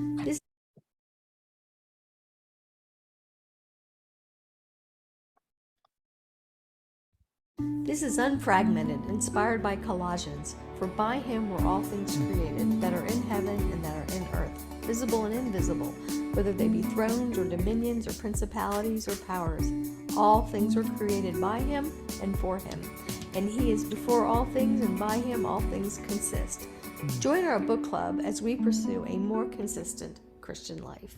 This This is Unfragmented, inspired by Colossians. For by him were all things created, that are in heaven and that are in earth, visible and invisible, whether they be thrones or dominions or principalities or powers. All things were created by him and for him. And he is before all things, and by him all things consist. Join our book club as we pursue a more consistent Christian life.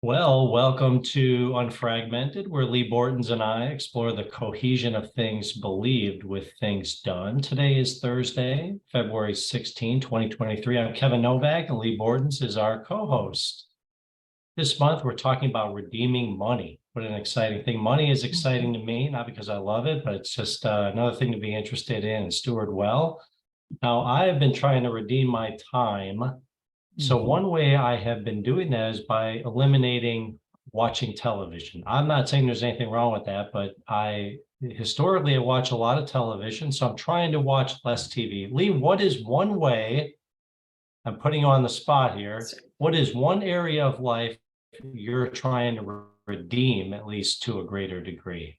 Well, welcome to Unfragmented, where Lee Bortons and I explore the cohesion of things believed with things done. Today is Thursday, February 16, 2023. I'm Kevin Novak, and Lee Bortons is our co-host. This month, we're talking about redeeming money. What an exciting thing. Money is exciting to me, not because I love it, but it's just another thing to be interested in and steward well. Now, I have been trying to redeem my time. So one way I have been doing that is by eliminating watching television. I'm not saying there's anything wrong with that, but historically I watch a lot of television, so I'm trying to watch less TV. Lee, what is one way, I'm putting you on the spot here, what is one area of life you're trying to redeem, at least to a greater degree?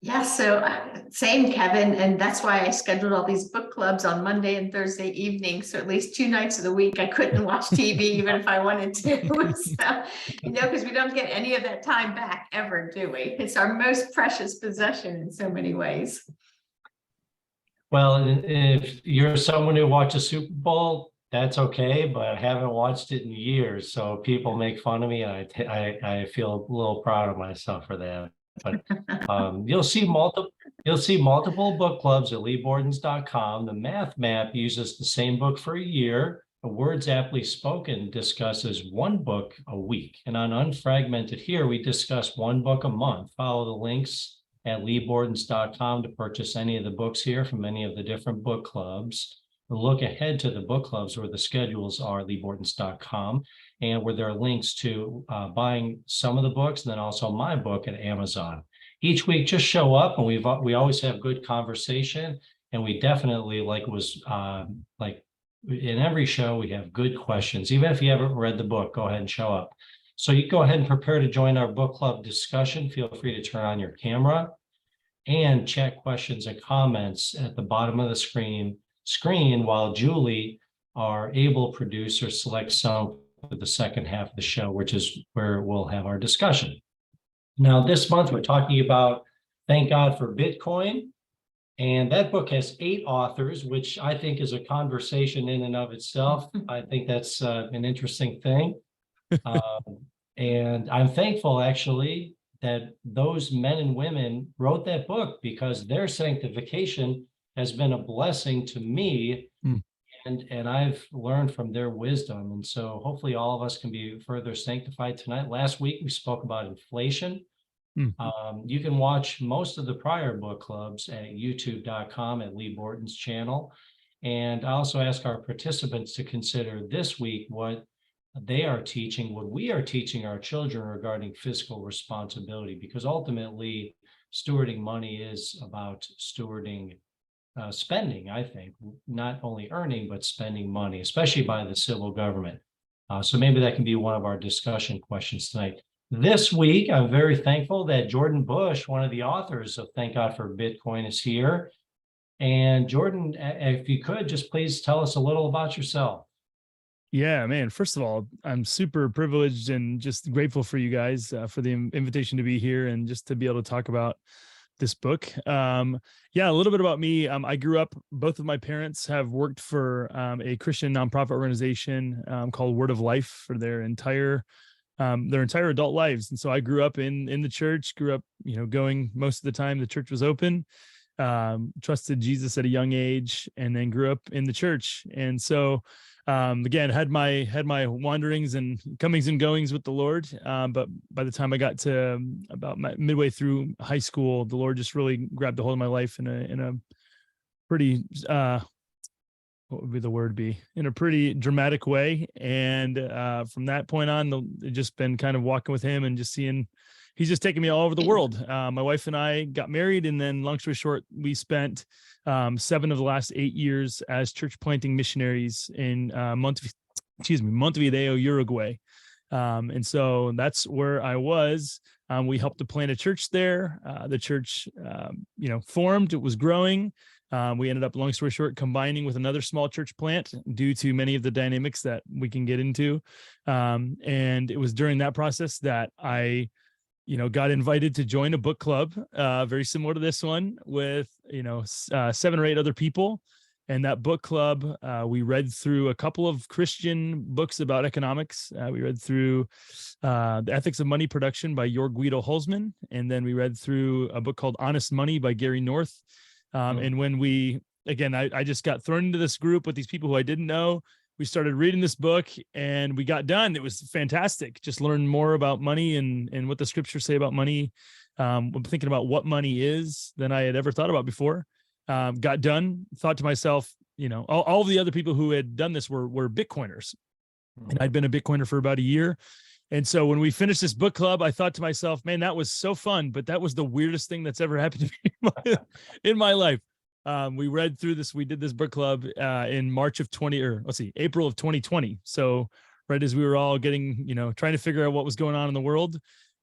Yeah, so same, Kevin, and that's why I scheduled all these book clubs on Monday and Thursday evening. So at least 2 nights of the week, I couldn't watch TV even if I wanted to. So, because we don't get any of that time back ever, do we? It's our most precious possession in so many ways. Well, if you're someone who watches Super Bowl, that's okay, but I haven't watched it in years. So people make fun of me, and I feel a little proud of myself for that. But you'll see multiple book clubs at leebortons.com. The Math Map uses the same book for a year. The Words Aptly Spoken discusses one book a week. And on Unfragmented here, we discuss one book a month. Follow the links at leebortons.com to purchase any of the books here from any of the different book clubs. Look ahead to the book clubs where the schedules are, leebortons.com, and where there are links to buying some of the books, and then also my book at Amazon. Each week, just show up, and we always have good conversation, and we definitely, like in every show, we have good questions. Even if you haven't read the book, go ahead and show up. So you go ahead and prepare to join our book club discussion. Feel free to turn on your camera and chat questions and comments at the bottom of the screen while Julie, our able producer, selects some for the second half of the show, which is where we'll have our discussion. Now, this month, we're talking about Thank God for Bitcoin. And that book has 8 authors, which I think is a conversation in and of itself. I think that's an interesting thing. And I'm thankful, actually, that those men and women wrote that book, because their sanctification has been a blessing to me, and I've learned from their wisdom. And so hopefully all of us can be further sanctified tonight. Last week, we spoke about inflation. You can watch most of the prior book clubs at youtube.com at Lee Bortons channel. And I also ask our participants to consider this week what they are teaching, what we are teaching our children regarding fiscal responsibility, because ultimately stewarding money is about stewarding spending, I think, not only earning, but spending money, especially by the civil government. So maybe that can be one of our discussion questions tonight. This week, I'm very thankful that Jordan Bush, one of the authors of Thank God for Bitcoin, is here. And Jordan, if you could, just please tell us a little about yourself. Yeah, man. First of all, I'm super privileged and just grateful for you guys for the invitation to be here and just to be able to talk about this book. Yeah, a little bit about me. I grew up, both of my parents have worked for a Christian nonprofit organization called Word of Life for their entire adult lives. And so I grew up in the church, grew up, going most of the time the church was open, trusted Jesus at a young age, and then grew up in the church. And so again, had my wanderings and comings and goings with the Lord. But by the time I got to about midway through high school, the Lord just really grabbed a hold of my life in a pretty, what would the word be? In a pretty dramatic way. And from that point on, it's just been kind of walking with him and just seeing, he's just taken me all over the world. My wife and I got married, and then long story short, we spent 7 of the last 8 years as church planting missionaries in Montevideo, Uruguay. And so that's where I was. We helped to plant a church there. The church, formed, it was growing. We ended up, long story short, combining with another small church plant due to many of the dynamics that we can get into. And it was during that process that I, got invited to join a book club, very similar to this one, with, 7 or 8 other people. And that book club, we read through a couple of Christian books about economics. We read through The Ethics of Money Production by Jorg Guido Holzmann. And then we read through a book called Honest Money by Gary North. And when I just got thrown into this group with these people who I didn't know. We started reading this book and we got done. It was fantastic. Just learned more about money and what the scriptures say about money. I'm thinking about what money is than I had ever thought about before. Got done, thought to myself, all of the other people who had done this were Bitcoiners. And I'd been a Bitcoiner for about a year. And so when we finished this book club, I thought to myself, man, that was so fun, but that was the weirdest thing that's ever happened to me in my life. We read through this. We did this book club in April of 2020. So right as we were all getting, trying to figure out what was going on in the world.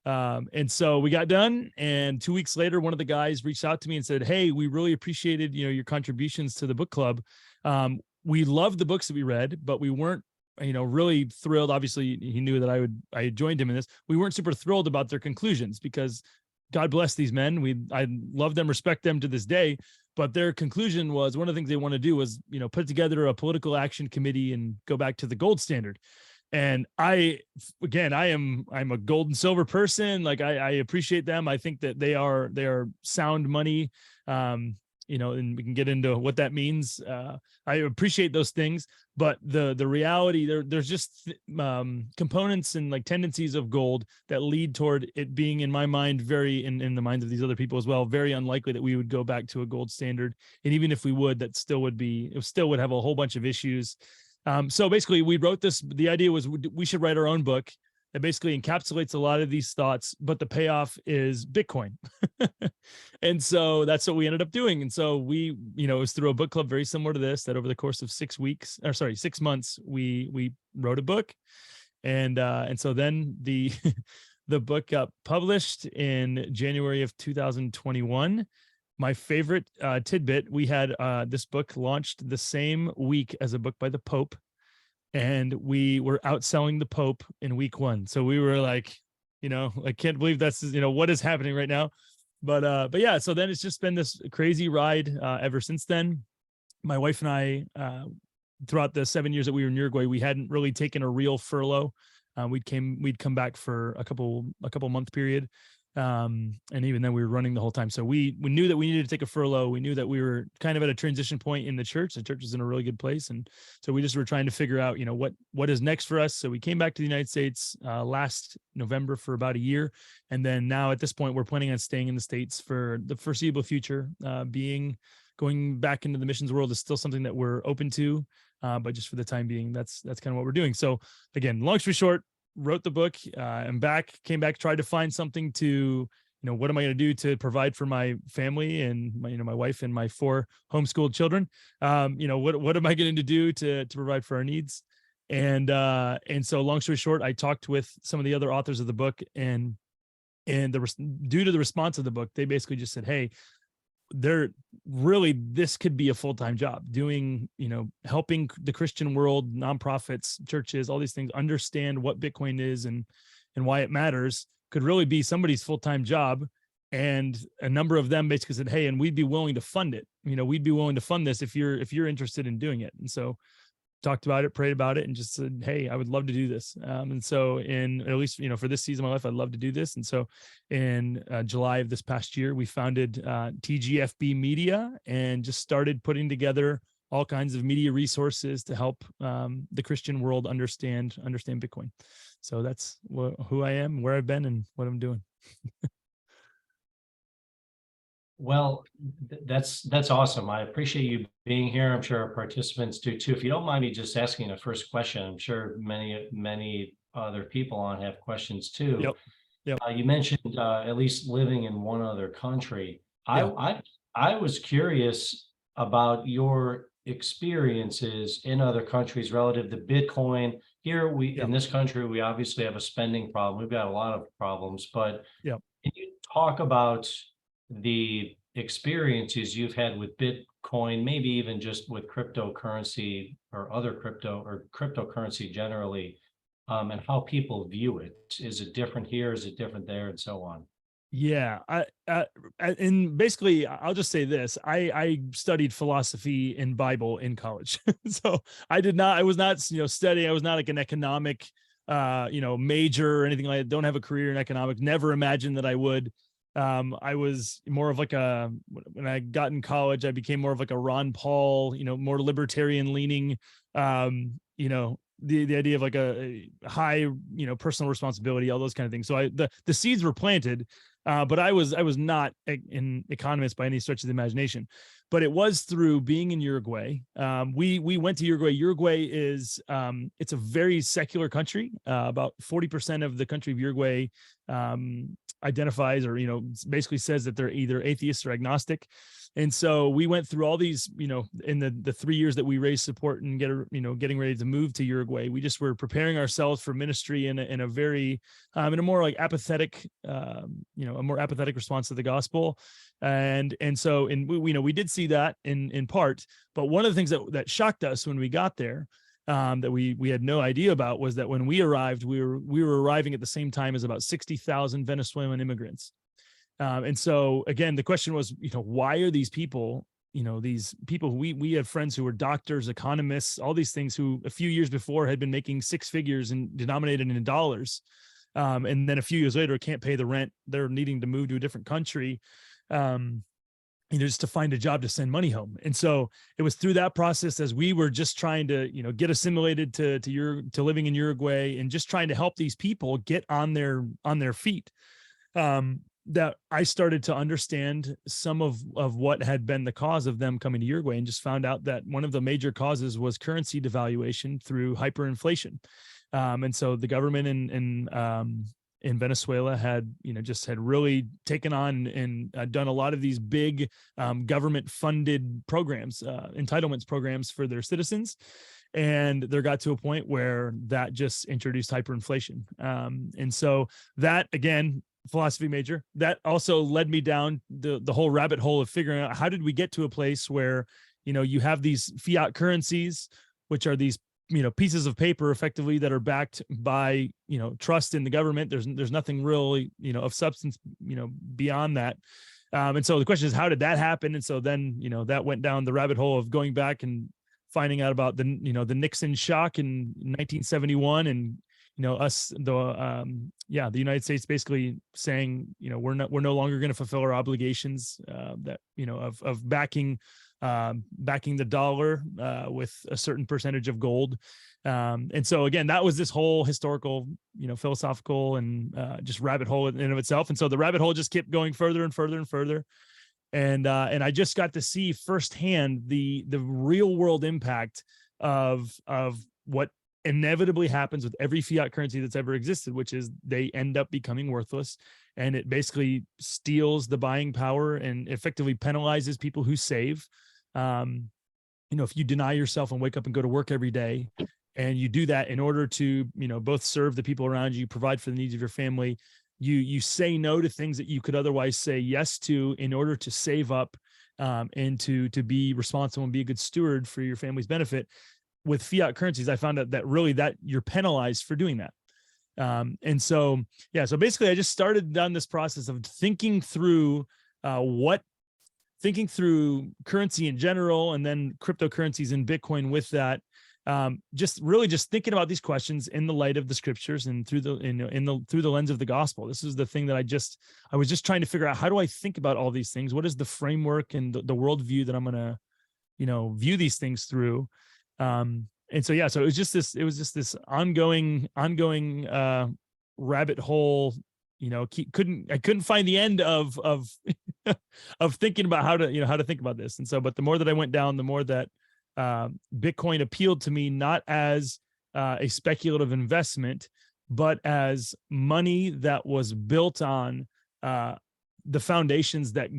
And so we got done, and 2 weeks later, one of the guys reached out to me and said, "Hey, we really appreciated, your contributions to the book club. We loved the books that we read, but we weren't, really thrilled. Obviously he knew that I had joined him in this. We weren't super thrilled about their conclusions, because God bless these men. I love them, respect them to this day. But their conclusion was, one of the things they want to do was, put together a political action committee and go back to the gold standard." And I'm a gold and silver person. Like I appreciate them. I think that they are sound money. And we can get into what that means. I appreciate those things, but the reality there's just components and like tendencies of gold that lead toward it being, in my mind, very in the minds of these other people as well, very unlikely that we would go back to a gold standard. And even if we would, it still would have a whole bunch of issues. So basically we wrote this. The idea was we should write our own book that basically encapsulates a lot of these thoughts, but the payoff is Bitcoin. And so that's what we ended up doing. And so we, it was through a book club very similar to this, that over the course of 6 months, we wrote a book. And so then the book got published in January of 2021. My favorite tidbit, we had this book launched the same week as a book by the Pope, and we were outselling the Pope in week 1. So we were like, I can't believe that's, what is happening right now. But yeah, so then it's just been this crazy ride ever since then. My wife and I, throughout the 7 years that we were in Uruguay, we hadn't really taken a real furlough. We'd come back for a couple month period. And even then we were running the whole time. So we knew that we needed to take a furlough. We knew that we were kind of at a transition point in the church. The church is in a really good place. And so we just were trying to figure out, what is next for us. So we came back to the United States last November for about a year. And then now at this point, we're planning on staying in the States for the foreseeable future. Going back into the missions world is still something that we're open to. But just for the time being, that's kind of what we're doing. So again, long story short, wrote the book, came back, tried to find something to, what am I going to do to provide for my family and my wife and my 4 homeschooled children? What am I going to do to provide for our needs? And so long story short, I talked with some of the other authors of the book, and due to the response of the book, they basically just said, "Hey, this could be a full-time job doing, helping the Christian world, nonprofits, churches, all these things understand what Bitcoin is and why it matters, could really be somebody's full-time job." And a number of them basically said, "Hey, and we'd be willing to fund it. We'd be willing to fund this if you're interested in doing it." And so talked about it, prayed about it, and just said, "Hey, I would love to do this." And so at least, for this season of my life, I'd love to do this. And so in July of this past year, we founded TGFB Media and just started putting together all kinds of media resources to help the Christian world understand Bitcoin. So that's who I am, where I've been, and what I'm doing. Well, that's awesome. I appreciate you being here. I'm sure our participants do too. If you don't mind me just asking a first question, I'm sure many other people on have questions too. Yep. You mentioned at least living in one other country. Yeah. I was curious about your experiences in other countries relative to Bitcoin here Yeah. in this country, we obviously have a spending problem. We've got a lot of problems, but Yeah. can you talk about the experiences you've had with Bitcoin, maybe even just with cryptocurrency or other crypto or cryptocurrency generally, and how people view it? Is it different here? Is it different there, and so on? Yeah, and basically, I'll just say this: I studied philosophy and Bible in college, so I was not studying. I was not like an economic major or anything like that. Don't have a career in economics. Never imagined that I would. I was more of like when I got in college, I became more of like a Ron Paul, more libertarian leaning, the idea of like a high, personal responsibility, all those kind of things. So the seeds were planted, but I was not an economist by any stretch of the imagination. But it was through being in Uruguay. We went to Uruguay. Uruguay is it's a very secular country. About 40% of the country of Uruguay identifies or basically says that they're either atheists or agnostic. And so we went through all these, in the 3 years that we raised support and getting ready to move to Uruguay. We just were preparing ourselves for ministry in a very in a more like apathetic, a more apathetic response to the gospel. And so we did see that in part, but one of the things that shocked us when we got there, that we had no idea about, was that when we arrived, we were arriving at the same time as about 60,000 Venezuelan immigrants. And so again, the question was, why are these people, these people who we had friends who were doctors, economists, all these things, who a few years before had been making six figures and denominated in dollars. And then a few years later, can't pay the rent. They're needing to move to a different country, just to find a job to send money home. And so it was through that process, as we were just trying to, get assimilated to living in Uruguay and just trying to help these people get on their feet, that I started to understand some of what had been the cause of them coming to Uruguay, and just found out that one of the major causes was currency devaluation through hyperinflation. And so the government in Venezuela had really taken on and done a lot of these big government funded programs, entitlements programs for their citizens. And there got to a point where that just introduced hyperinflation. And so that, again, philosophy major, that also led me down the whole rabbit hole of figuring out, how did we get to a place where, you have these fiat currencies, which are these, pieces of paper effectively that are backed by, trust in the government. There's nothing really, of substance, beyond that. And so the question is, how did that happen? And so then, that went down the rabbit hole of going back and finding out about the Nixon shock in 1971, and the United States basically saying, we're no longer going to fulfill our obligations, that of backing the dollar with a certain percentage of gold. And so again, that was this whole historical, philosophical and just rabbit hole in and of itself. And so the rabbit hole just kept going further and further and further. And I just got to see firsthand the real world impact of what inevitably happens with every fiat currency that's ever existed, which is they end up becoming worthless, and it basically steals the buying power and effectively penalizes people who save. If you deny yourself and wake up and go to work every day, and you do that in order to, both serve the people around you, provide for the needs of your family, you say no to things that you could otherwise say yes to in order to save up, and to be responsible and be a good steward for your family's benefit. With fiat currencies, I found out that really that you're penalized for doing that. And so basically I just started down this process of thinking through currency in general, and then cryptocurrencies and Bitcoin with that. Just thinking about these questions in the light of the scriptures and through the lens of the gospel. This is the thing that I was just trying to figure out, how do I think about all these things? What is the framework and the worldview that I'm going to, view these things through? And so it was just this ongoing rabbit hole. I couldn't find the end of of thinking about how to think about this. And so, but the more that I went down, the more that Bitcoin appealed to me, not as a speculative investment, but as money that was built on the foundations that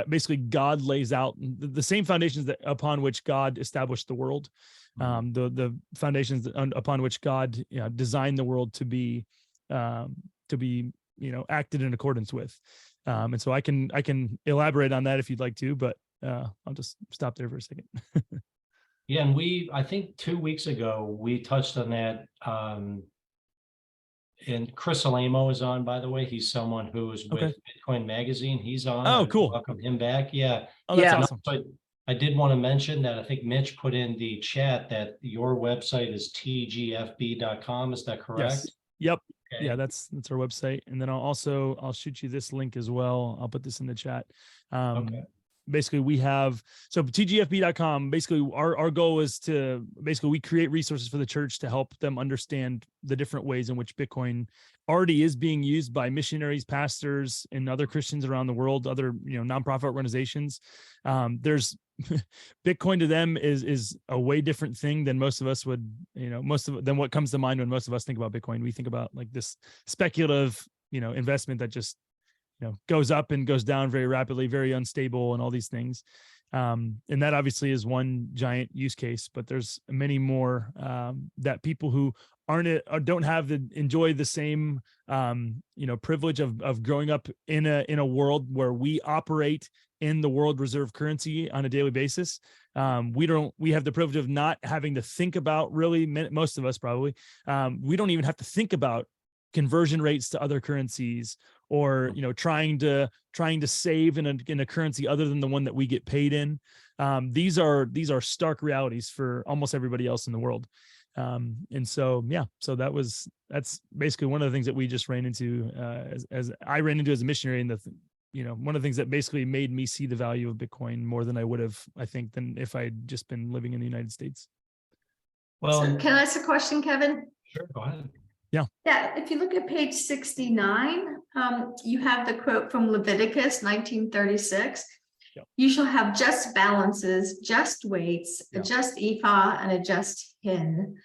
basically God lays out, the same foundations that upon which God established the world. the foundations upon which God designed the world to be acted in accordance with. And so I can elaborate on that if you'd like to, but I'll just stop there for a second. Yeah, and I think 2 weeks ago, we touched on that. And Chris Alamo is on, by the way. He's someone who is with Okay. Bitcoin Magazine. He's on. Oh, I cool. welcome him back. Yeah. Oh, that's Yeah. awesome. But I did want to mention that I think Mitch put in the chat that your website is tgfb.com. Is that correct? Yes. Yep. Okay. Yeah, that's our website. And then I'll shoot you this link as well. I'll put this in the chat. Okay. Basically we have, so tgfb.com, basically our goal is to we create resources for the church to help them understand the different ways in which Bitcoin already is being used by missionaries, pastors, and other Christians around the world, other, nonprofit organizations. There's Bitcoin to them is a way different thing than most of us would, than what comes to mind when most of us think about Bitcoin. We think about like this speculative, investment that just goes up and goes down very rapidly, very unstable, and all these things. And that obviously is one giant use case, but there's many more that people who don't enjoy the same privilege of growing up in a world where we operate in the world reserve currency on a daily basis. We have the privilege of not having to think about, really, most of us probably, we don't even have to think about conversion rates to other currencies, or trying to save in a currency other than the one that we get paid in. These are stark realities for almost everybody else in the world. And so that's basically one of the things that we just ran into as I ran into as a missionary. And one of the things that basically made me see the value of Bitcoin more than I would have, I think, than if I'd just been living in the United States. Well, So can I ask a question, Kevin? sure, go ahead. Yeah, if you look at page 69, you have the quote from Leviticus 1936. Yep. You shall have just balances, just weights, a Yep. just ephah, and a just hin.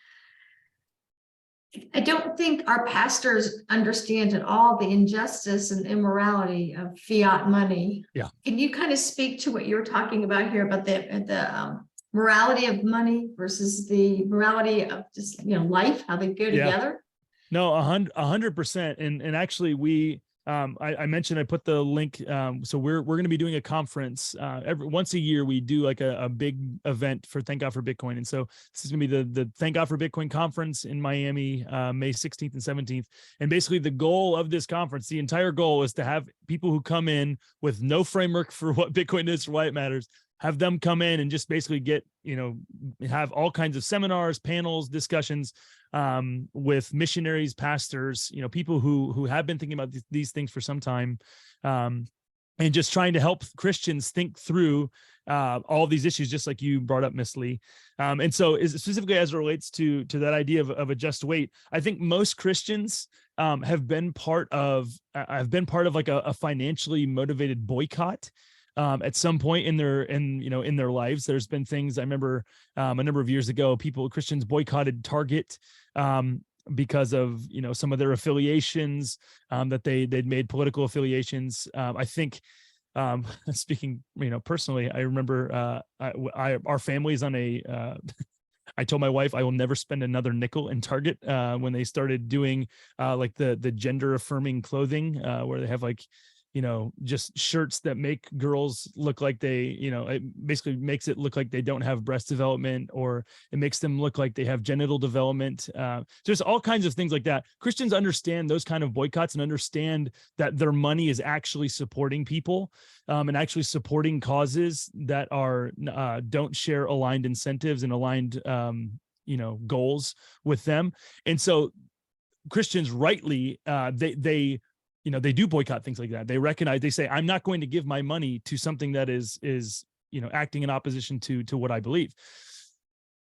I don't think our pastors understand at all the injustice and immorality of fiat money. Yeah. Can you kind of speak to what you're talking about here about the morality of money versus the morality of just life, how they go together? No, 100%. And actually I mentioned, I put the link. So we're going to be doing a conference once a year. We do like a big event for Thank God for Bitcoin. And so this is going to be the Thank God for Bitcoin conference in Miami, May 16th and 17th. And basically the goal of this conference, the entire goal is to have people who come in with no framework for what Bitcoin is, for why it matters, have them come in and just basically get, have all kinds of seminars, panels, discussions with missionaries, pastors, people who have been thinking about these things for some time, and just trying to help Christians think through all these issues, just like you brought up, Miss Lee. And so specifically as it relates to that idea of a just weight, I think most Christians have been part of like a financially motivated boycott. At some point in their lives. There's been things, I remember a number of years ago, Christians boycotted Target because of some of their affiliations, that they'd made political affiliations. I think speaking personally, I remember our family's on I told my wife I will never spend another nickel in Target when they started doing like the gender affirming clothing, where they have like just shirts that make girls look like they, it basically makes it look like they don't have breast development, or it makes them look like they have genital development. There's all kinds of things like that. Christians understand those kind of boycotts and understand that their money is actually supporting people and actually supporting causes that are don't share aligned incentives and aligned, goals with them. And so Christians rightly, they do boycott things like that. They recognize, they say, I'm not going to give my money to something that is acting in opposition to what I believe.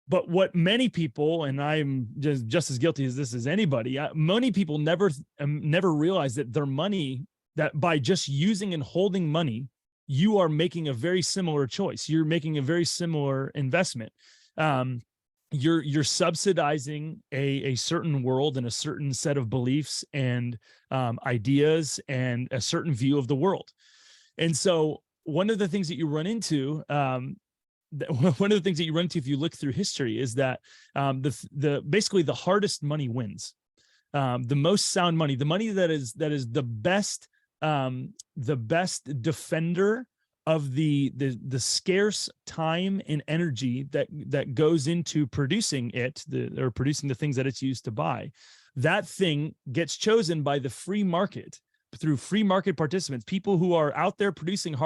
But what many people, and I'm just as guilty as this as anybody, many people never realize that their money, that by just using and holding money, you are making a very similar choice. You're making a very similar investment. You're subsidizing a certain world and a certain set of beliefs and ideas and a certain view of the world. And so one of the things that you run into one of the things that you run into if you look through history is that basically the hardest money wins. The most sound money, the money that is the best defender of the scarce time and energy that goes into producing it, or producing the things that it's used to buy. That thing gets chosen by the free market, through free market participants, people who are out there producing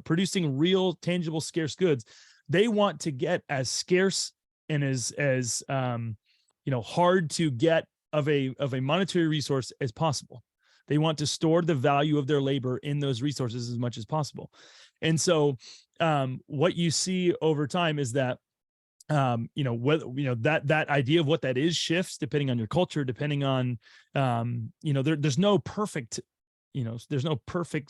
producing real, tangible, scarce goods. They want to get as scarce and as hard to get of a monetary resource as possible. They want to store the value of their labor in those resources as much as possible. And so what you see over time is that that idea of what that is shifts depending on your culture, depending on there's no perfect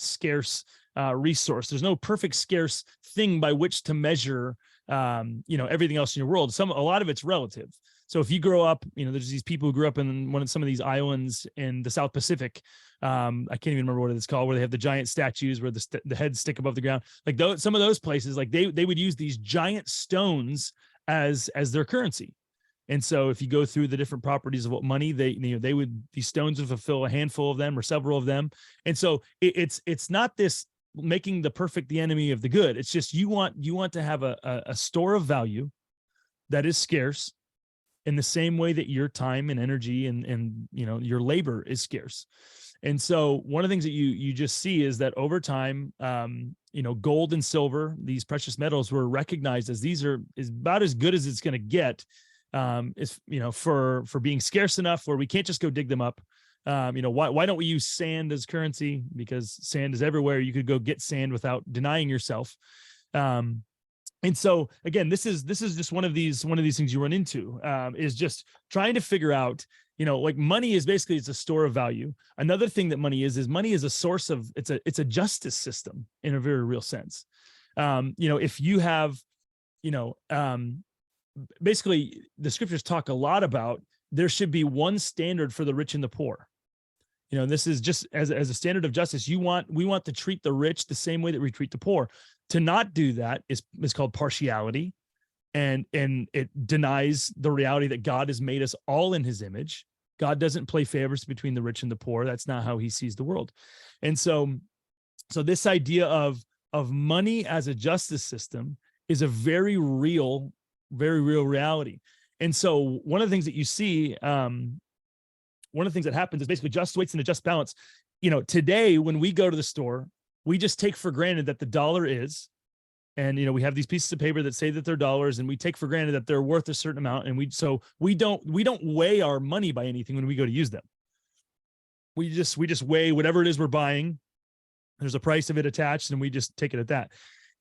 scarce resource. There's no perfect scarce thing by which to measure everything else in your world. A lot of it's relative. So if you grow up, there's these people who grew up in some of these islands in the South Pacific. I can't even remember what it's called, where they have the giant statues where the heads stick above the ground. Like some of those places, like they would use these giant stones as their currency. And so if you go through the different properties of what money, these stones would fulfill a handful of them or several of them. And so it's not this making the perfect the enemy of the good. It's just you want to have a store of value that is scarce, in the same way that your time and energy and your labor is scarce. And so one of the things that you just see is that over time, gold and silver, these precious metals, were recognized as is about as good as it's going to get, for being scarce enough where we can't just go dig them up. Why don't we use sand as currency? Because sand is everywhere. You could go get sand without denying yourself. And so again, this is just one of these things you run into, is just trying to figure out, like money is basically, it's a store of value. Another thing that money is money is a source of, it's a justice system in a very real sense. If you have, basically the scriptures talk a lot about, there should be one standard for the rich and the poor. This is just as a standard of justice. We want to treat the rich the same way that we treat the poor. To not do that is called partiality, and it denies the reality that God has made us all in his image. God doesn't play favorites between the rich and the poor. That's not how he sees the world. And so this idea of money as a justice system is a very real reality. And so one of the things that you see, one of the things that happens is basically just weights in a just balance. Today when we go to the store, we just take for granted that the dollar is, and we have these pieces of paper that say that they're dollars, and we take for granted that they're worth a certain amount, and we don't weigh our money by anything when we go to use them. We just weigh whatever it is we're buying. There's a price of it attached, and we just take it at that.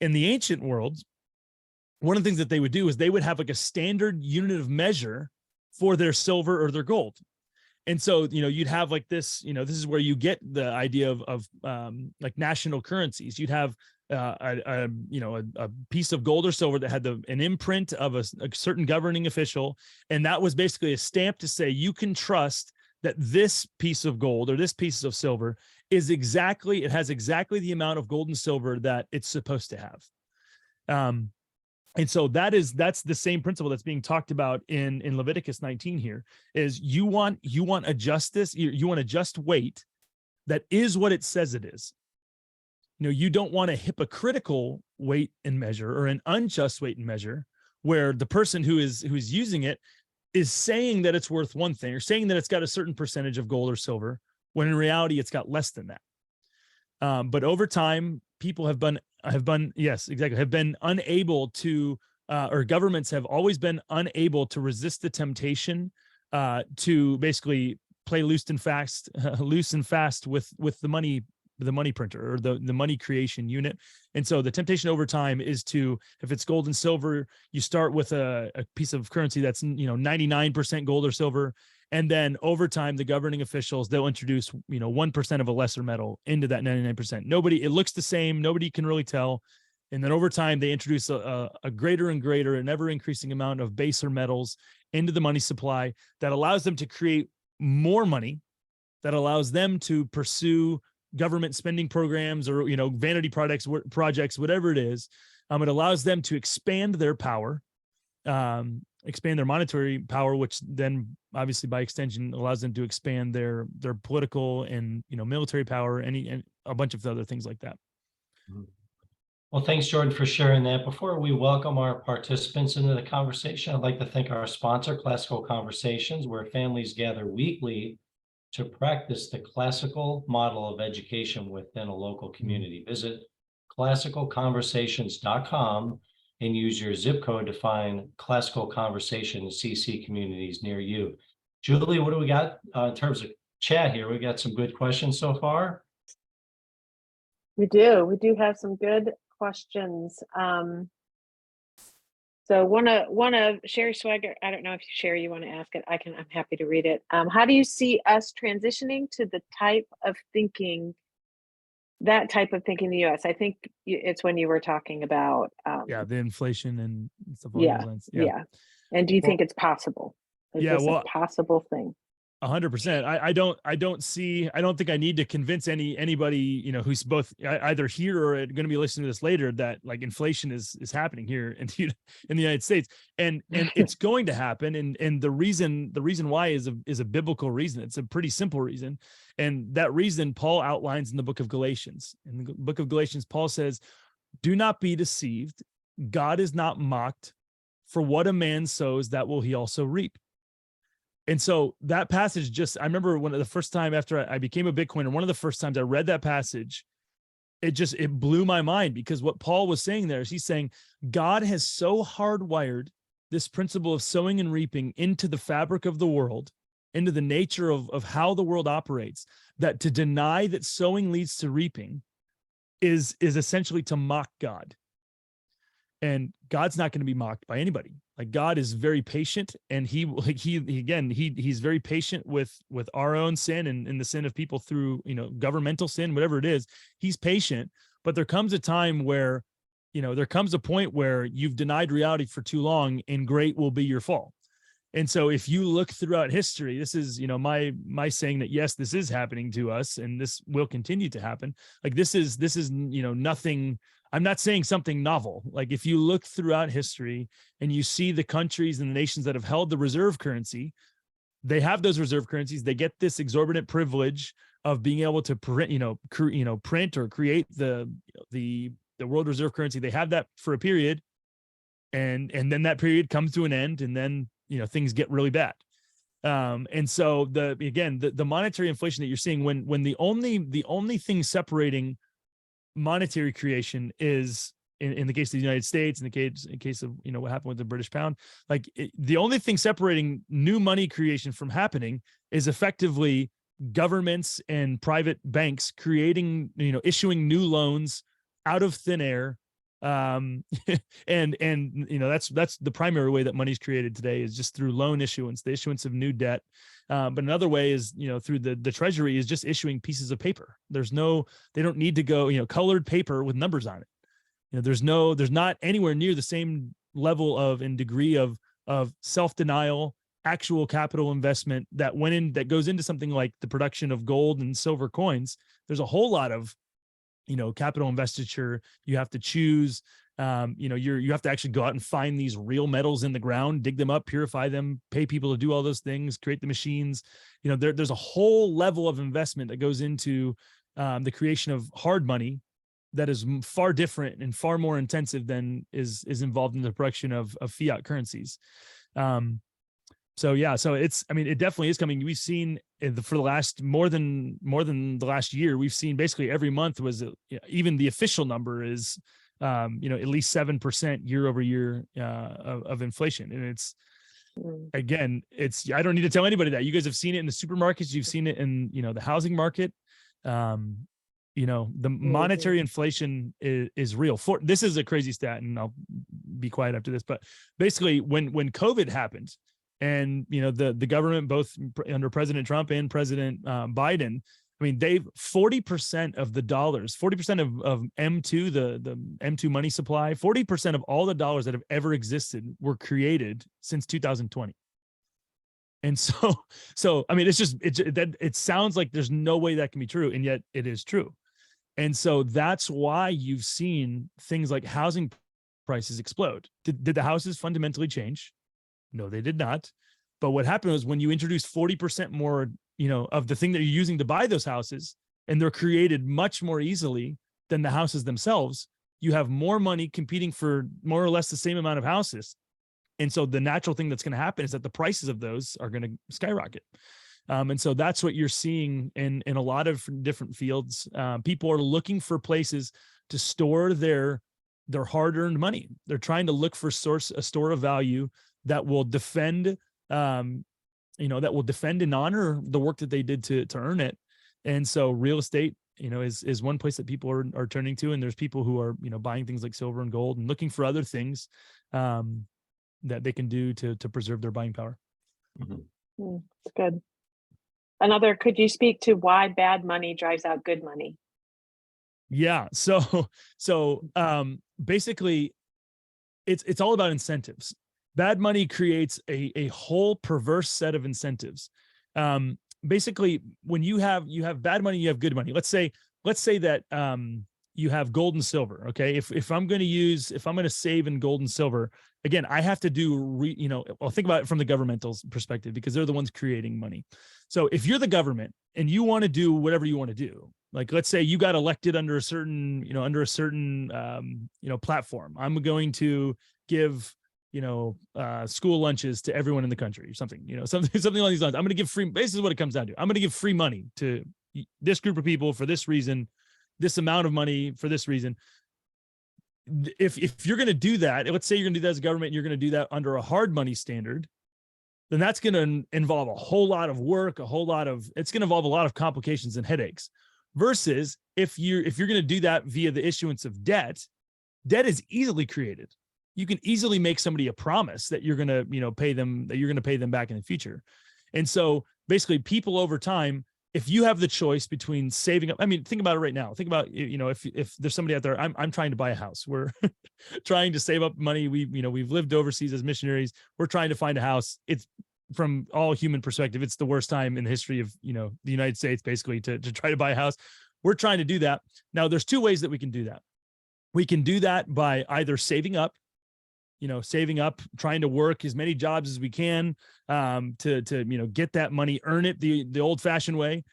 In the ancient world, one of the things that they would do is they would have like a standard unit of measure for their silver or their gold. And so, you'd have like this, this is where you get the idea of like national currencies. You'd have a piece of gold or silver that had an imprint of a certain governing official. And that was basically a stamp to say, you can trust that this piece of gold or this piece of silver has exactly the amount of gold and silver that it's supposed to have. And so that's the same principle that's being talked about in Leviticus 19 here, is you want a justice, you want a just weight that is what it says it is. You don't want a hypocritical weight and measure, or an unjust weight and measure, where the person who's using it is saying that it's worth one thing, or saying that it's got a certain percentage of gold or silver, when in reality it's got less than that. But over time, people have been unable to, or governments have always been unable to resist the temptation to basically play loose and fast with the money printer, or the money creation unit. And so the temptation over time is to, if it's gold and silver, you start with a piece of currency that's 99% gold or silver. And then over time, the governing officials, they'll introduce 1% of a lesser metal into that 99%. It looks the same. Nobody can really tell. And then over time, they introduce a greater and greater and ever increasing amount of baser metals into the money supply that allows them to create more money, that allows them to pursue government spending programs, or vanity projects, whatever it is, It allows them to expand their power, expand their monetary power, which then obviously by extension allows them to expand their political and military power, and a bunch of other things like that. Well, thanks, Jordan, for sharing that. Before we welcome our participants into the conversation, I'd like to thank our sponsor, Classical Conversations, where families gather weekly to practice the classical model of education within a local community. Visit classicalconversations.com and use your zip code to find Classical Conversations CC communities near you. Julie, what do we got in terms of chat here? We got some good questions so far. We do have some good questions. So one of Sherry Swagger, I don't know if Sherry, you want to ask it. I'm happy to read it. How do you see us transitioning to the type of thinking in the US? I think it's when you were talking about the inflation and stuff along yeah, those lines. Yeah. And do you think it's possible? Is this a possible thing? 100%. I don't think I need to convince anybody, who's both either here or going to be listening to this later, that like inflation is happening here in the United States, and it's going to happen. And the reason why is a biblical reason. It's a pretty simple reason. And that reason Paul outlines in the book of Galatians. In the book of Galatians, Paul says, "Do not be deceived. God is not mocked. For what a man sows, that will he also reap." And so that passage I remember one of the first time after I became a Bitcoiner, one of the first times I read that passage, it blew my mind, because what Paul was saying there is he's saying God has so hardwired this principle of sowing and reaping into the fabric of the world, into the nature of how the world operates, that to deny that sowing leads to reaping is essentially to mock God. And God's not going to be mocked by anybody. Like, God is very patient, and he's very patient with our own sin and the sin of people through, governmental sin, whatever it is. He's patient, but there comes a time where, there comes a point where you've denied reality for too long, and great will be your fall. And so if you look throughout history, this is, my saying that, yes, this is happening to us, and this will continue to happen. Like, this is, nothing. I'm not saying something novel. Like, if you look throughout history and you see the countries and the nations that have held the reserve currency, they have those reserve currencies. They get this exorbitant privilege of being able to print, print or create the world reserve currency. They have that for a period, and then that period comes to an end, and then things get really bad. And so the monetary inflation that you're seeing, when the only thing separating monetary creation is, in the case of the United States, in the case of what happened with the British pound, the only thing separating new money creation from happening is effectively governments and private banks creating, issuing new loans out of thin air. And that's the primary way that money's created today, is just through loan issuance, the issuance of new debt. But another way is, through the treasury, is just issuing pieces of paper. They don't need to go, colored paper with numbers on it. There's not anywhere near the same level of and degree of self-denial, actual capital investment that goes into something like the production of gold and silver coins. There's a whole lot of, capital investiture. You have to choose, you have to actually go out and find these real metals in the ground, dig them up, purify them, pay people to do all those things, create the machines. There's a whole level of investment that goes into the creation of hard money that is far different and far more intensive than is involved in the production of fiat currencies. So it definitely is coming. We've seen for the last more than the last year, we've seen basically every month was even the official number is at least 7% year over year of inflation. And it's, again, I don't need to tell anybody that. You guys have seen it in the supermarkets, you've seen it in the housing market. The monetary inflation is real. This is a crazy stat, and I'll be quiet after this, but basically when COVID happened, and the government, both under President Trump and President Biden, 40% of the dollars, 40% of M2, the M2 money supply, 40% of all the dollars that have ever existed were created since 2020. And so it sounds like there's no way that can be true, and yet it is true. And so that's why you've seen things like housing prices explode. Did the houses fundamentally change? No, they did not. But what happened was when you introduce 40% more, of the thing that you're using to buy those houses, and they're created much more easily than the houses themselves, you have more money competing for more or less the same amount of houses. And so the natural thing that's going to happen is that the prices of those are going to skyrocket. And so that's what you're seeing in a lot of different fields. People are looking for places to store their hard-earned money. They're trying to look for a store of value that will defend, that will defend and honor the work that they did to earn it. And so real estate, is one place that people are turning to. And there's people who are, buying things like silver and gold and looking for other things that they can do to preserve their buying power. That's good. Could you speak to why bad money drives out good money? Yeah. So basically it's all about incentives. Bad money creates a whole perverse set of incentives. Basically when you have bad money, you have good money. Let's say that you have gold and silver. Okay. If I'm going to save in gold and silver, again, I have to do, I'll think about it from the governmental perspective because they're the ones creating money. So if you're the government and you want to do whatever you want to do, like, let's say you got elected under a certain platform, I'm going to give, school lunches to everyone in the country or something, something along these lines. I'm going to give free, this is what it comes down to. I'm going to give free money to this group of people for this reason, this amount of money for this reason. If you're going to do that, let's say you're going to do that as a government, you're going to do that under a hard money standard, then that's going to involve a whole lot of work, it's going to involve a lot of complications and headaches. Versus if you're going to do that via the issuance of debt is easily created. You can easily make somebody a promise that you're going to, pay them back in the future. And so basically people over time, if you have the choice between saving up, think about it right now. Think about, if there's somebody out there, I'm trying to buy a house. We're trying to save up money. We've lived overseas as missionaries. We're trying to find a house. It's from all human perspective, it's the worst time in the history of, the United States, basically to try to buy a house. We're trying to do that. Now there's two ways that we can do that. We can do that by either saving up, trying to work as many jobs as we can to get that money, earn it the old fashioned way.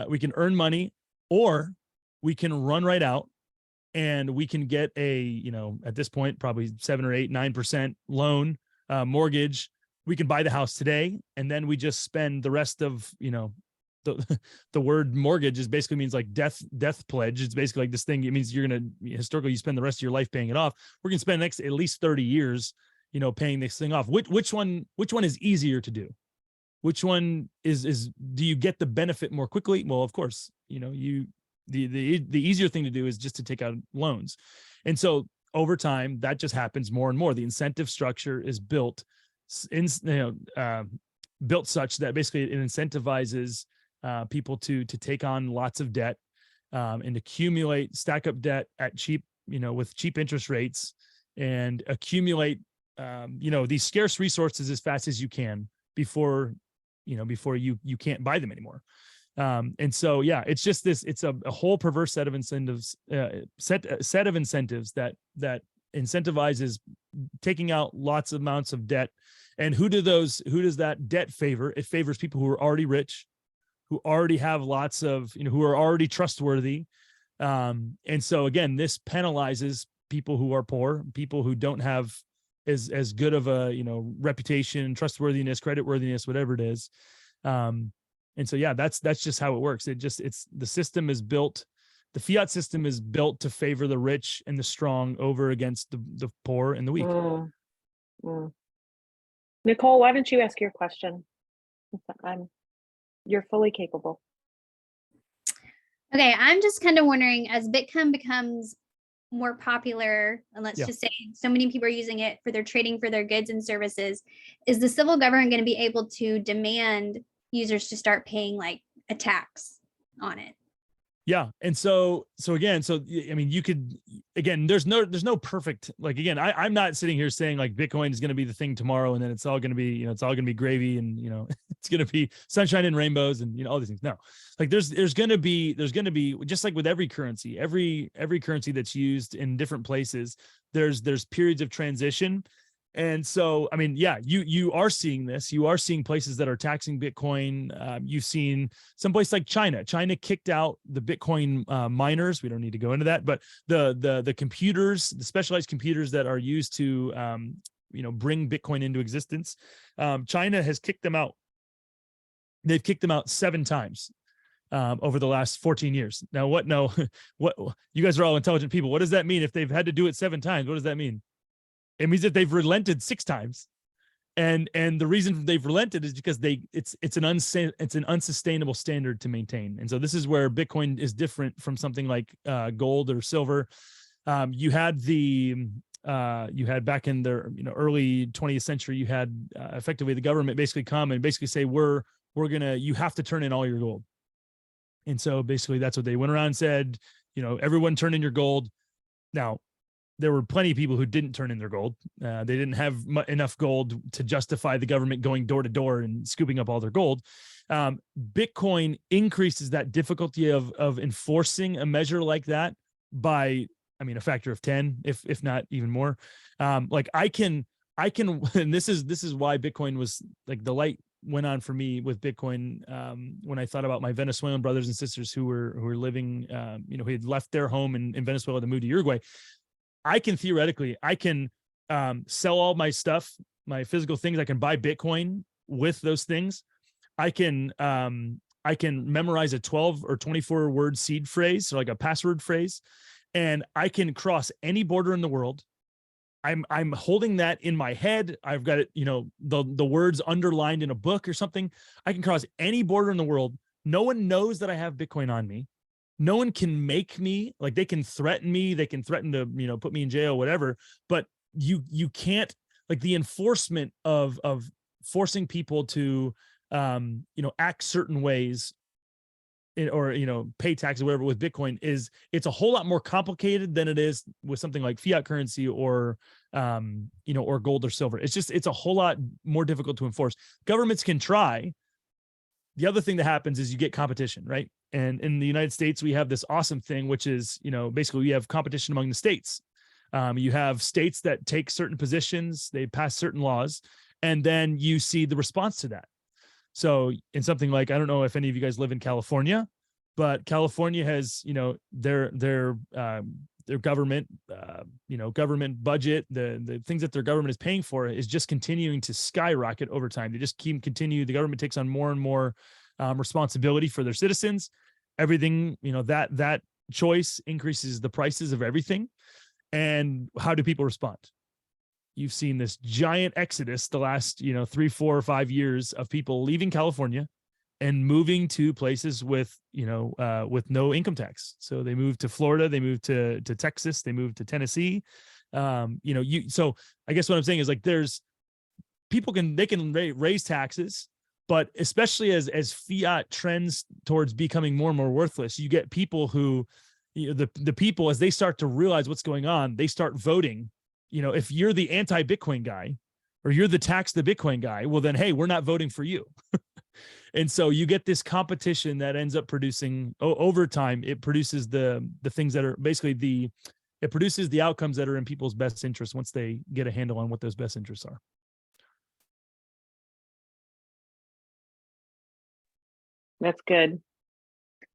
We can earn money, or we can run right out and we can get at this point, probably 7 or 8, 9% loan, mortgage. We can buy the house today. And then we just spend the rest of, the word mortgage is basically means like death pledge. It's basically like this thing. It means you're going to, historically, you spend the rest of your life paying it off. We're going to spend the next at least 30 years, paying this thing off. Which one is easier to do? Which one is do you get the benefit more quickly? Well, of course, the easier thing to do is just to take out loans. And so over time, that just happens more and more. The incentive structure is built such that basically it incentivizes people to take on lots of debt and stack up debt at cheap, with cheap interest rates, and accumulate, these scarce resources as fast as you can before you can't buy them anymore. And so, yeah, it's just it's a whole perverse set of incentives, set of incentives that incentivizes taking out lots of amounts of debt. And who does that debt favor? It favors people who are already rich, who already have lots of, who are already trustworthy. And so again, this penalizes people who are poor, people who don't have as good of a, reputation, trustworthiness, creditworthiness, whatever it is. And so, yeah, that's just how it works. The system is built, the fiat system is built to favor the rich and the strong over against the poor and the weak. Nicole, why don't you ask your question? You're fully capable. Okay, I'm just kind of wondering, as Bitcoin becomes more popular, and let's just say so many people are using it for their trading for their goods and services, is the civil government going to be able to demand users to start paying like a tax on it? Yeah. And so you could, again, there's no perfect, like, again, I'm not sitting here saying like Bitcoin is going to be the thing tomorrow and then it's all going to be, it's all going to be gravy and, it's going to be sunshine and rainbows and, all these things. No, like there's going to be just like with every currency currency that's used in different places, there's periods of transition. And so, I mean, yeah, you are seeing this. You are seeing places that are taxing Bitcoin. You've seen some place like China. China kicked out the Bitcoin miners. We don't need to go into that, but the computers, the specialized computers that are used to bring Bitcoin into existence. China has kicked them out. They've kicked them out 7 times over the last 14 years. Now, what you guys are all intelligent people. What does that mean? If they've had to do it 7 times, what does that mean? It means that they've relented 6 times. And the reason they've relented is because it's an unsustainable standard to maintain. And so this is where Bitcoin is different from something like gold or silver. You had back in the early 20th century, you had effectively the government basically come and basically say, you have to turn in all your gold. And so basically that's what they went around and said, everyone turn in your gold. Now, there were plenty of people who didn't turn in their gold. They didn't have enough gold to justify the government going door to door and scooping up all their gold. Bitcoin increases that difficulty of enforcing a measure like that by, a factor of 10, if not even more. Like I can, and this is why Bitcoin was like the light went on for me with Bitcoin. When I thought about my Venezuelan brothers and sisters who were living, who had left their home in Venezuela to move to Uruguay. I can sell all my stuff, my physical things. I can buy Bitcoin with those things. I can memorize a 12 or 24 word seed phrase, so like a password phrase, and I can cross any border in the world. I'm holding that in my head. I've got it, the words underlined in a book or something. I can cross any border in the world. No one knows that I have Bitcoin on me. No one can make me, like they can threaten me. They can threaten to, put me in jail, whatever. But you can't, like the enforcement of forcing people to, act certain ways or, pay taxes or whatever with Bitcoin it's a whole lot more complicated than it is with something like fiat currency or, or gold or silver. It's a whole lot more difficult to enforce. Governments can try. The other thing that happens is you get competition, right? And in the United States, we have this awesome thing, which is, basically we have competition among the states. You have states that take certain positions, they pass certain laws, and then you see the response to that. So in something like, I don't know if any of you guys live in California, but California has, their government, government budget, the things that their government is paying for is just continuing to skyrocket over time. They just continue. The government takes on more and more responsibility for their citizens. Everything, that choice increases the prices of everything. And how do people respond? You've seen this giant exodus the last, 3, 4, or 5 years of people leaving California and moving to places with no income tax. So they moved to Florida, they moved to Texas, they moved to Tennessee. So I guess what I'm saying is like there's people can raise taxes, but especially as fiat trends towards becoming more and more worthless, you get people who, the people, as they start to realize what's going on, they start voting. If you're the anti-Bitcoin guy or you're the tax the Bitcoin guy, well then, hey, we're not voting for you. And so you get this competition that ends up producing over time. It produces the things that are basically it produces the outcomes that are in people's best interest once they get a handle on what those best interests are. That's good.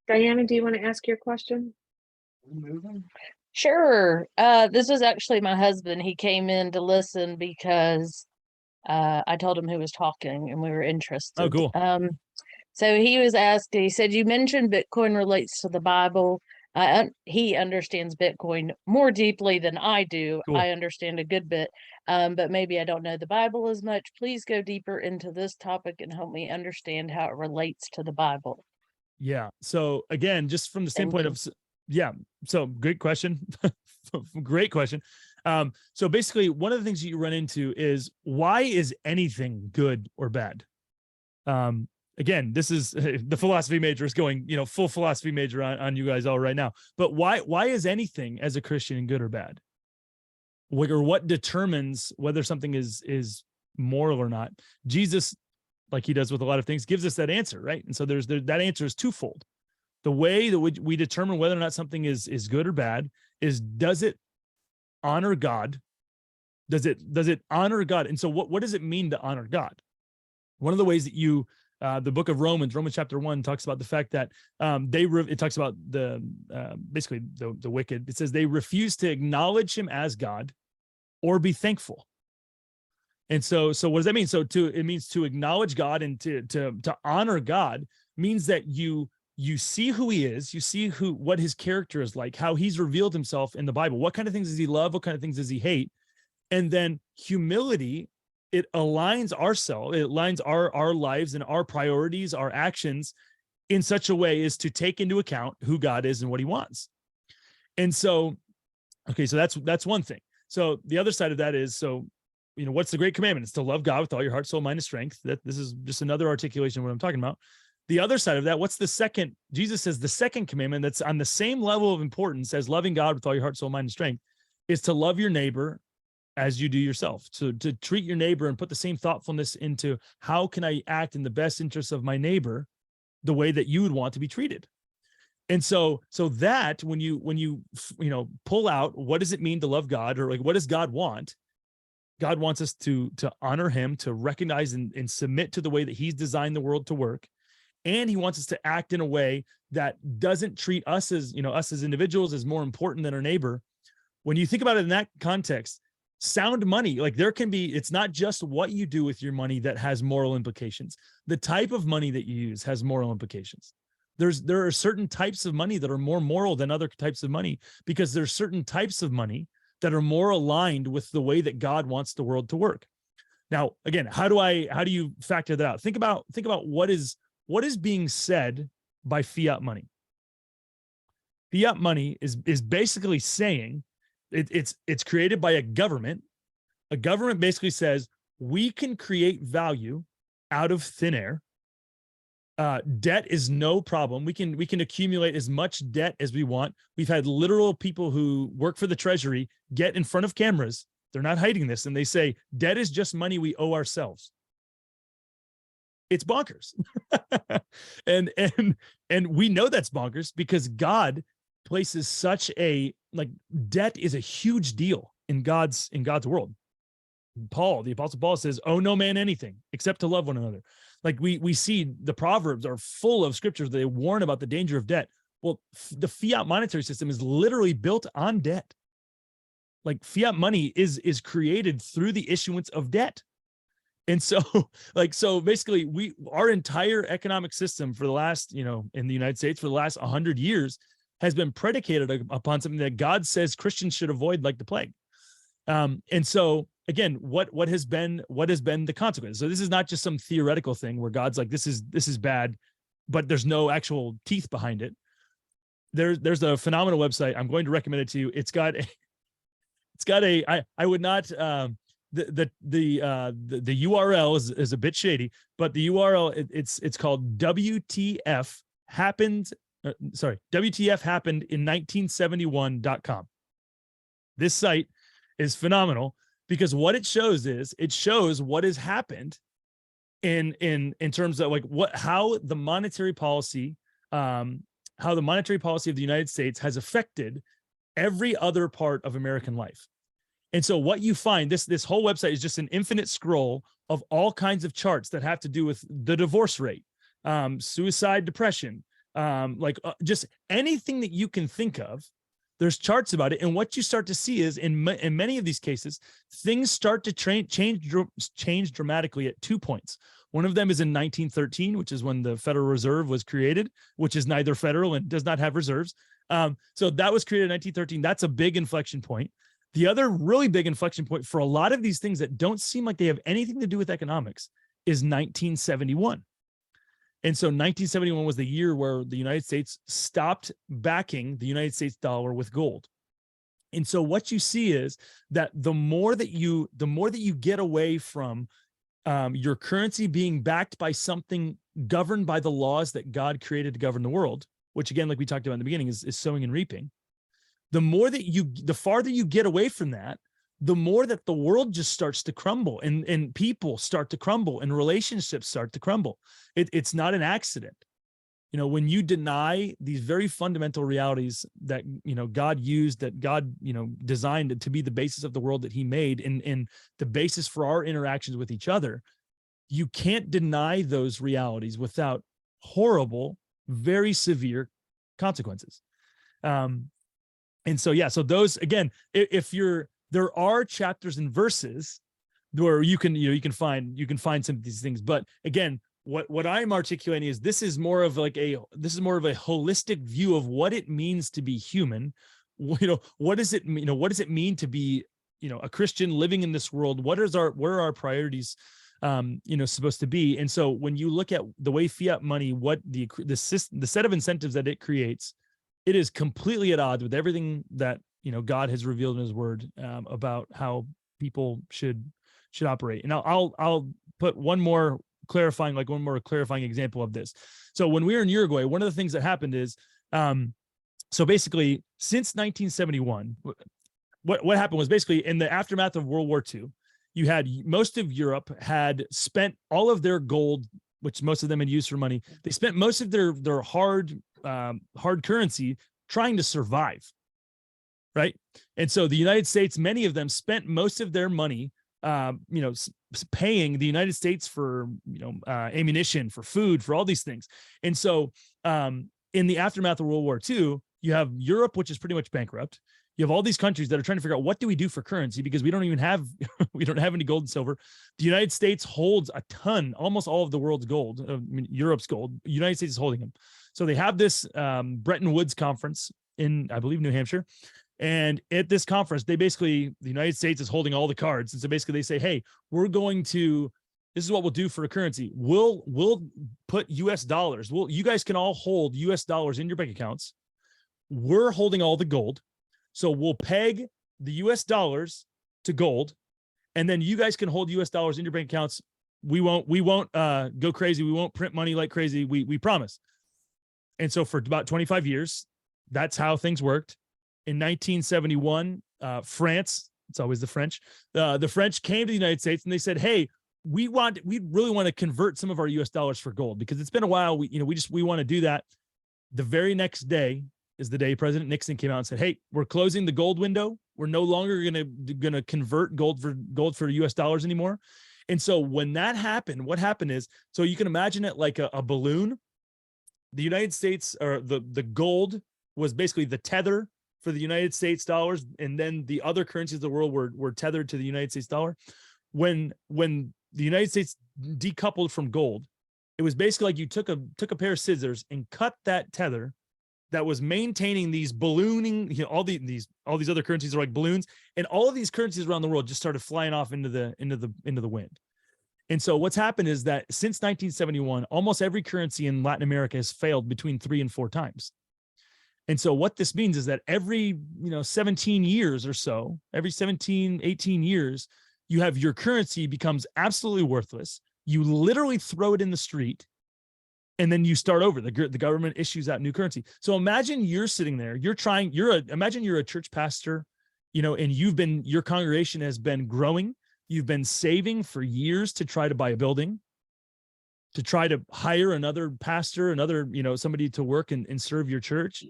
Diana, do you want to ask your question? Sure. This is actually my husband. He came in to listen because I told him who was talking and we were interested. Oh, cool. So he was asking, he said, you mentioned Bitcoin relates to the Bible. He understands Bitcoin more deeply than I do. Cool. I understand a good bit, but maybe I don't know the Bible as much. Please go deeper into this topic and help me understand how it relates to the Bible. Yeah. So again, just from the standpoint of, yeah. So great question. Great question. So basically one of the things that you run into is, why is anything good or bad? Again, this is the philosophy major is going, full philosophy major on you guys all right now. But why is anything as a Christian good or bad? Or what determines whether something is moral or not? Jesus, like he does with a lot of things, gives us that answer, right? And so that answer is twofold. The way that we determine whether or not something is good or bad is, does it honor God? Does it honor God? And so what does it mean to honor God? One of the ways that the book of Romans chapter 1 talks about the fact that it talks about basically the wicked. It says they refuse to acknowledge him as God or be thankful. And so what does that mean? It means to acknowledge God and to honor God means that you see who he is, you see what his character is like, how he's revealed himself in the Bible. What kind of things does he love? What kind of things does he hate? And then humility, it aligns our lives and our priorities, our actions in such a way as to take into account who God is and what he wants. And so, okay, so that's one thing. So the other side of that is, what's the great commandment? It's to love God with all your heart, soul, mind, and strength. This is just another articulation of what I'm talking about. The other side of that, what's the second? Jesus says the second commandment that's on the same level of importance as loving God with all your heart, soul, mind, and strength is to love your neighbor as you do yourself. So to treat your neighbor and put the same thoughtfulness into how can I act in the best interests of my neighbor, the way that you would want to be treated. And so that when you pull out, what does it mean to love God, or like, what does God want? God wants us to honor him, to recognize and submit to the way that he's designed the world to work. And he wants us to act in a way that doesn't treat us as individuals as more important than our neighbor. When you think about it in that context, sound money, like it's not just what you do with your money that has moral implications. The type of money that you use has moral implications. There are certain types of money that are more moral than other types of money, because there's certain types of money that are more aligned with the way that God wants the world to work. Now, again, how do you factor that out? Think about what is being said by fiat money. Fiat money is basically saying it's created by a government. A government basically says we can create value out of thin air. Debt is no problem. We can accumulate as much debt as we want. We've had literal people who work for the Treasury get in front of cameras. They're not hiding this, and they say debt is just money we owe ourselves. It's bonkers. and we know that's bonkers because God places such debt is a huge deal in God's world. The Apostle Paul says, "Owe no man anything except to love one another." Like we see the Proverbs are full of scriptures that they warn about the danger of debt. Well, the fiat monetary system is literally built on debt. Like fiat money is created through the issuance of debt. And so basically our entire economic system for the last, in the United States for the last 100 years has been predicated upon something that God says Christians should avoid like the plague. And so again, what has been the consequence? So this is not just some theoretical thing where God's like, this is bad, but there's no actual teeth behind it. There's a phenomenal website. I'm going to recommend it to you. I would not, the URL is a bit shady, but the URL it's called WTF happened in 1971.com. This site is phenomenal because what it shows what has happened in terms of how the monetary policy of the United States has affected every other part of American life. And so what you find, this whole website is just an infinite scroll of all kinds of charts that have to do with the divorce rate, suicide, depression, just anything that you can think of. There's charts about it. And what you start to see is in many of these cases, things start to change dramatically at 2 points. One of them is in 1913, which is when the Federal Reserve was created, which is neither federal and does not have reserves. So that was created in 1913. That's a big inflection point. The other really big inflection point for a lot of these things that don't seem like they have anything to do with economics is 1971. And so 1971 was the year where the United States stopped backing the United States dollar with gold. And so what you see is that the more that you get away from your currency being backed by something governed by the laws that God created to govern the world, which again, like we talked about in the beginning, is sowing and reaping. The farther you get away from that, the more that the world just starts to crumble, and people start to crumble, and relationships start to crumble. It's not an accident. When you deny these very fundamental realities that, God used, that God, designed to be the basis of the world that he made, and the basis for our interactions with each other, you can't deny those realities without horrible, very severe consequences. And so, yeah, so those, again, there are chapters and verses where you can find some of these things, but again, what I'm articulating is this is more of a holistic view of what it means to be human. What does it mean to be, a Christian living in this world? What are our priorities, supposed to be? And so when you look at the way fiat money, what the set of incentives that it creates, it is completely at odds with everything that, God has revealed in his word, about how people should operate. And I'll put one more clarifying example of this. So when we were in Uruguay, one of the things that happened is, so basically since 1971, what happened was, basically in the aftermath of World War II, you had most of Europe had spent all of their gold, which most of them had used for money. They spent most of their hard currency trying to survive. Right. And so the United States, many of them spent most of their money, paying the United States for, ammunition, for food, for all these things. And so in the aftermath of World War II, you have Europe, which is pretty much bankrupt. You have all these countries that are trying to figure out, what do we do for currency? Because we don't even have, we don't have any gold and silver. The United States holds a ton, almost all of the world's gold, Europe's gold. The United States is holding them. So they have this Bretton Woods conference in, I believe, New Hampshire. And at this conference, the United States is holding all the cards. And so basically they say, hey, this is what we'll do for a currency. We'll put US dollars. You guys can all hold US dollars in your bank accounts. We're holding all the gold. So we'll peg the US dollars to gold. And then you guys can hold US dollars in your bank accounts. We won't go crazy. We won't print money like crazy. We promise. And so for about 25 years, that's how things worked. In 1971, France, it's always the French, the French came to the United States and they said, hey, we really want to convert some of our US dollars for gold, because it's been a while. We want to do that. The very next day is the day President Nixon came out and said, hey, we're closing the gold window. We're no longer going to convert gold for US dollars anymore. And so when that happened, what happened is, so you can imagine it like a balloon. The United States, or the gold, was basically the tether for the United States dollars, and then the other currencies of the world were tethered to the United States dollar. When the United States decoupled from gold, it was basically like you took a pair of scissors and cut that tether that was maintaining these ballooning, all these other currencies are like balloons, and all of these currencies around the world just started flying off into the wind. And so what's happened is that since 1971, almost every currency in Latin America has failed between 3 and 4 times. And so what this means is that every 17 years or so, every 17, 18 years, you have your currency becomes absolutely worthless. You literally throw it in the street, and then you start over. The government issues out new currency. So imagine you're sitting there, imagine you're a church pastor, and your congregation has been growing. You've been saving for years to try to buy a building, to try to hire another pastor, somebody to work and serve your church.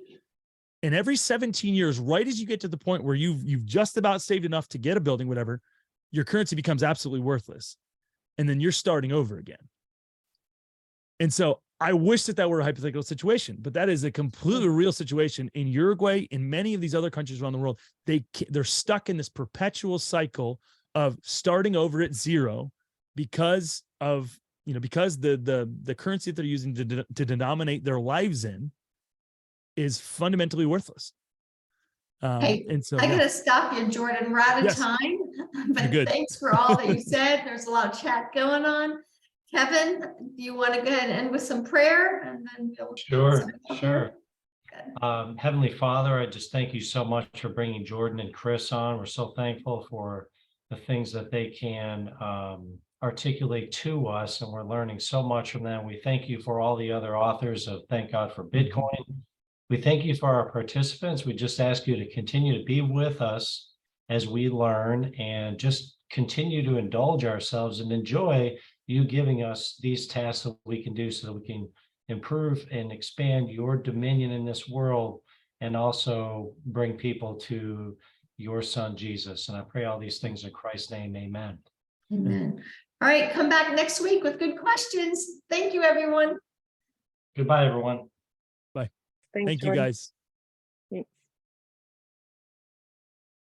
And every 17 years, right as you get to the point where you've just about saved enough to get a building, whatever, your currency becomes absolutely worthless. And then you're starting over again. And so I wish that were a hypothetical situation, but that is a completely real situation in Uruguay, in many of these other countries around the world. They're stuck in this perpetual cycle of starting over at zero because the currency that they're using to denominate their lives in is fundamentally worthless. Hey, and so I gotta stop you, Jordan. We're out of time, but thanks for all that you said. There's a lot of chat going on. Kevin, do you want to go ahead and end with some prayer, and then we'll Sure. Good. Heavenly Father, I just thank you so much for bringing Jordan and Chris on. We're so thankful for the things that they can articulate to us, and we're learning so much from them. We thank you for all the other authors of Thank God for Bitcoin. We thank you for our participants. We just ask you to continue to be with us as we learn and just continue to indulge ourselves and enjoy you giving us these tasks that we can do so that we can improve and expand your dominion in this world and also bring people to your son, Jesus. And I pray all these things in Christ's name, amen. Amen. All right, come back next week with good questions. Thank you, everyone. Goodbye, everyone. Bye. Thanks, Thank you, Jordan. guys.